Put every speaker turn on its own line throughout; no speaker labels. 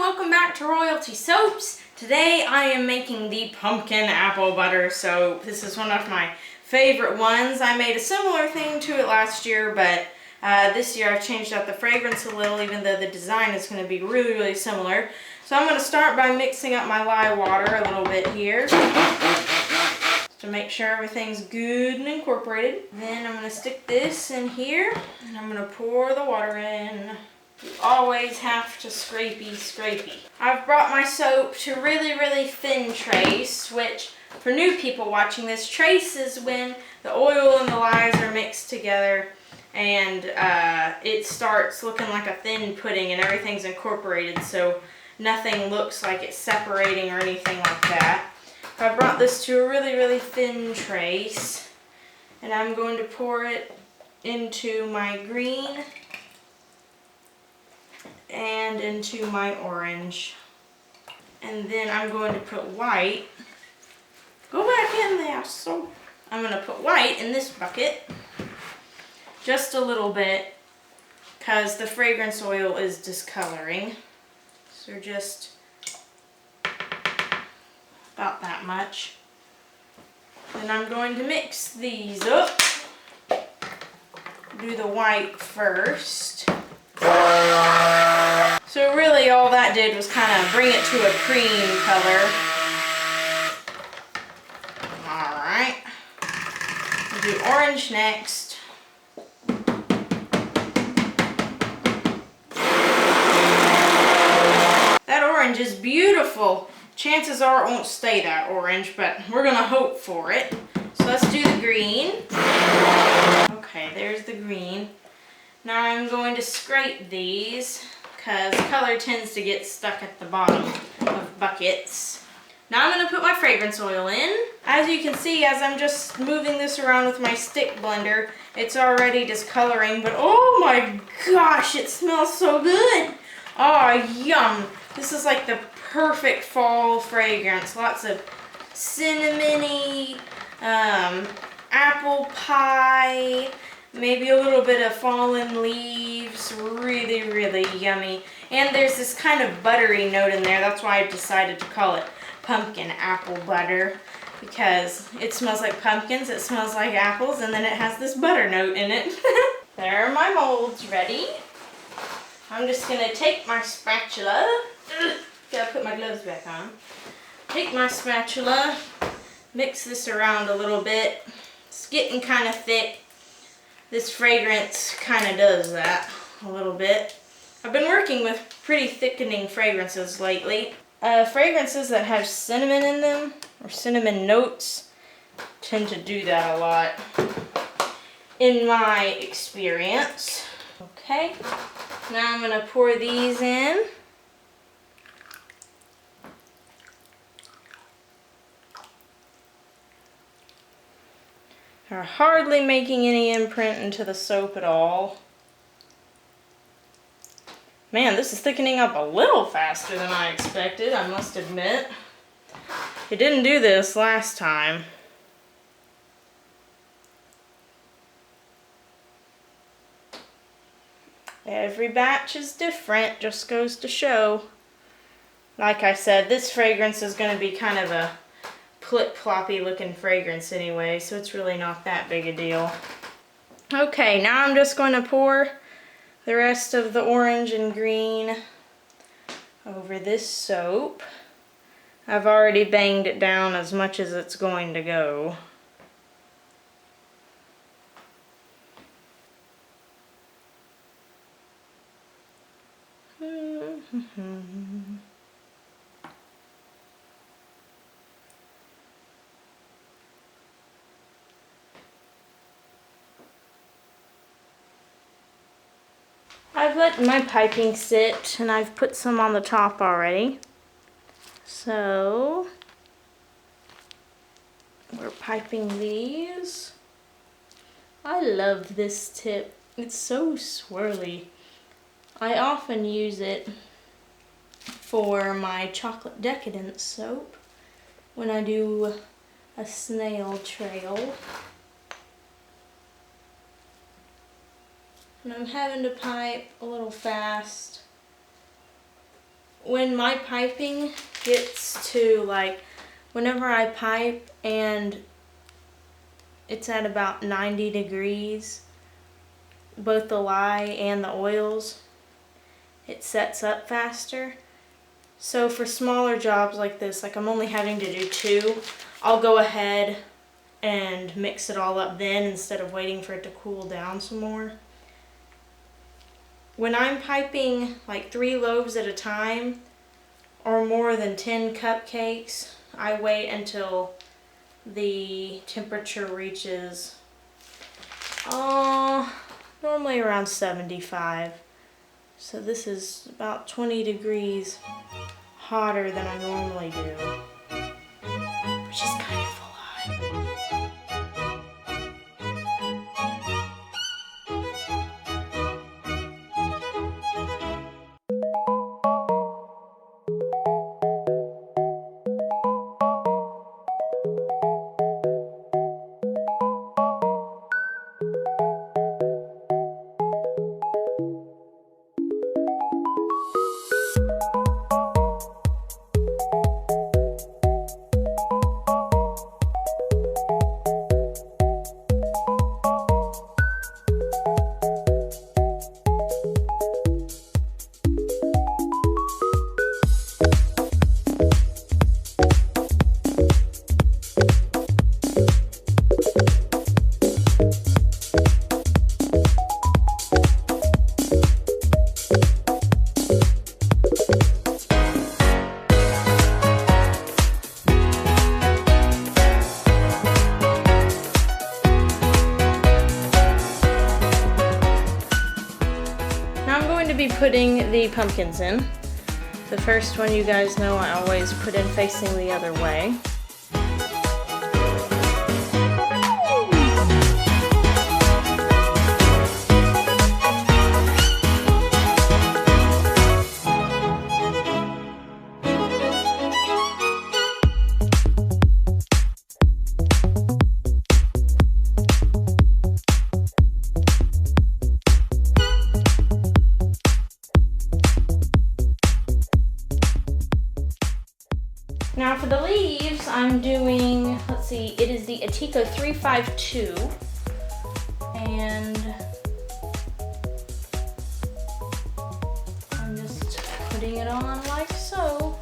welcome back to Royalty Soaps. Today I am making the pumpkin apple butter soap. This is one of my favorite ones. I made a similar thing to it last year, but this year I've changed out the fragrance a little, even though the design is going to be really similar. So I'm going to start by mixing up my lye water a little bit here to make sure everything's good and incorporated. Then I'm going to stick this in here and I'm going to pour the water in. You always have to scrapey. I've brought my soap to really thin trace, which for new people watching this, trace is when the oil and the lyes are mixed together and it starts looking like a thin pudding and everything's incorporated, so nothing looks like it's separating or anything like that. I brought this to a really thin trace and I'm going to pour it into my green and into my orange. And then I'm going to put white. Go back in there. So I'm going to put white in this bucket. Just a little bit, because the fragrance oil is discoloring. So just about that much. Then I'm going to mix these up. Do the white first. So really all that did was kind of bring it to a cream color. Alright. We'll do orange next. That orange is beautiful. Chances are it won't stay that orange, but we're going to hope for it. So let's do the green. Okay, there's the green. Now I'm going to scrape these because color tends to get stuck at the bottom of buckets. Now I'm going to put my fragrance oil in. As you can see, as I'm just moving this around with my stick blender, it's already discoloring, but oh my gosh, it smells so good. Oh, yum. This is like the perfect fall fragrance. Lots of cinnamony, apple pie, maybe a little bit of fallen leaves. Really yummy. And there's this kind of buttery note in there. That's why I decided to call it pumpkin apple butter, because it smells like pumpkins, it smells like apples, and then it has this butter note in it. There are my molds ready. I'm just going to take my spatula. Gotta put my gloves back on. Take my spatula, mix this around a little bit. It's getting kind of thick. This fragrance kind of does that a little bit. I've been working with pretty thickening fragrances lately. Fragrances that have cinnamon in them, or cinnamon notes, tend to do that a lot, in my experience. Okay, now I'm going to pour these in. Are hardly making any imprint into the soap at all. Man, this is thickening up a little faster than I expected, I must admit. It didn't do this last time. Every batch is different, just goes to show. Like I said, this fragrance is going to be kind of a plip-ploppy looking fragrance anyway, so it's really not that big a deal. Okay, now I'm just going to pour the rest of the orange and green over this soap. I've already banged it down as much as it's going to go. I've let my piping sit and I've put some on the top already. So we're piping these. I love this tip. It's so swirly. I often use it for my chocolate decadence soap when I do a snail trail. And I'm having to pipe a little fast when my piping gets to like, whenever I pipe and it's at about 90 degrees, both the lye and the oils, it sets up faster. So for smaller jobs like this, like I'm only having to do 2, I'll go ahead and mix it all up then instead of waiting for it to cool down some more. When I'm piping like 3 loaves at a time or more than 10 cupcakes, I wait until the temperature reaches normally around 75. So this is about 20 degrees hotter than I normally do, which is kind of a lot. Be putting the pumpkins in. The first one, you guys know, I always put in facing the other way. Now for the leaves, I'm doing, let's see, it is the Atiko 352, and I'm just putting it on like so.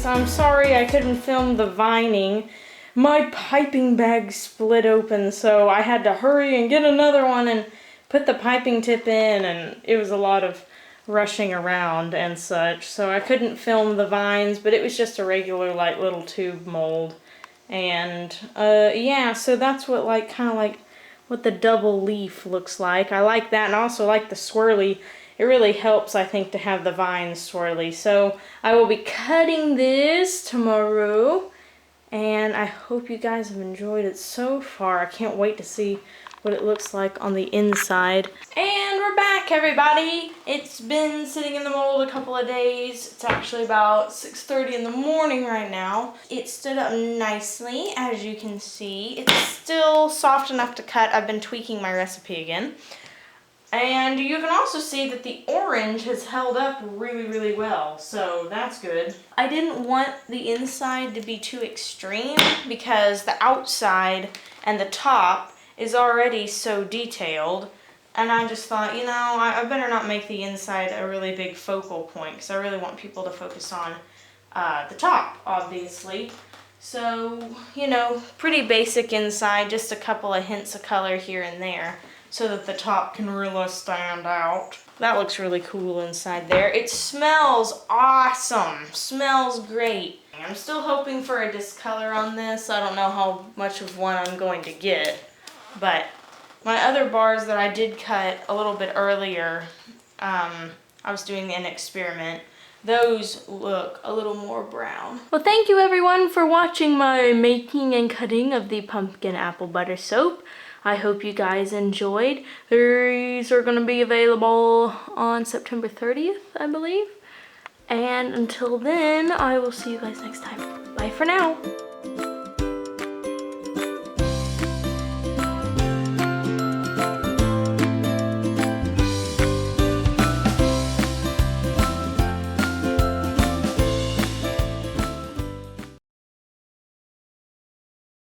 I'm sorry I couldn't film the vining. My piping bag split open, so I had to hurry and get another one and put the piping tip in, and it was a lot of rushing around and such, so I couldn't film the vines, but it was just a regular like little tube mold. And yeah, so that's what kind of what the double leaf looks like. I like that, and I also like the swirly. It really helps, I think, to have the vines swirly. So I will be cutting this tomorrow, and I hope you guys have enjoyed it so far. I can't wait to see what it looks like on the inside. And we're back, everybody. It's been sitting in the mold a couple of days. It's actually about 6:30 in the morning right now. It stood up nicely, as you can see. It's still soft enough to cut. I've been tweaking my recipe again. And you can also see that the orange has held up really, really well, so that's good. I didn't want the inside to be too extreme because the outside and the top is already so detailed, and I just thought, you know, I better not make the inside a really big focal point because I really want people to focus on the top, obviously. So, you know, pretty basic inside, just a couple of hints of color here and there, so that the top can really stand out. That looks really cool inside there. It smells awesome. Smells great. I'm still hoping for a discolor on this. I don't know how much of one I'm going to get. But my other bars that I did cut a little bit earlier, I was doing an experiment. those look a little more brown. Well, thank you everyone for watching my making and cutting of the pumpkin apple butter soap. I hope you guys enjoyed. These are gonna be available on September 30th, I believe. And until then, I will see you guys next time. Bye for now.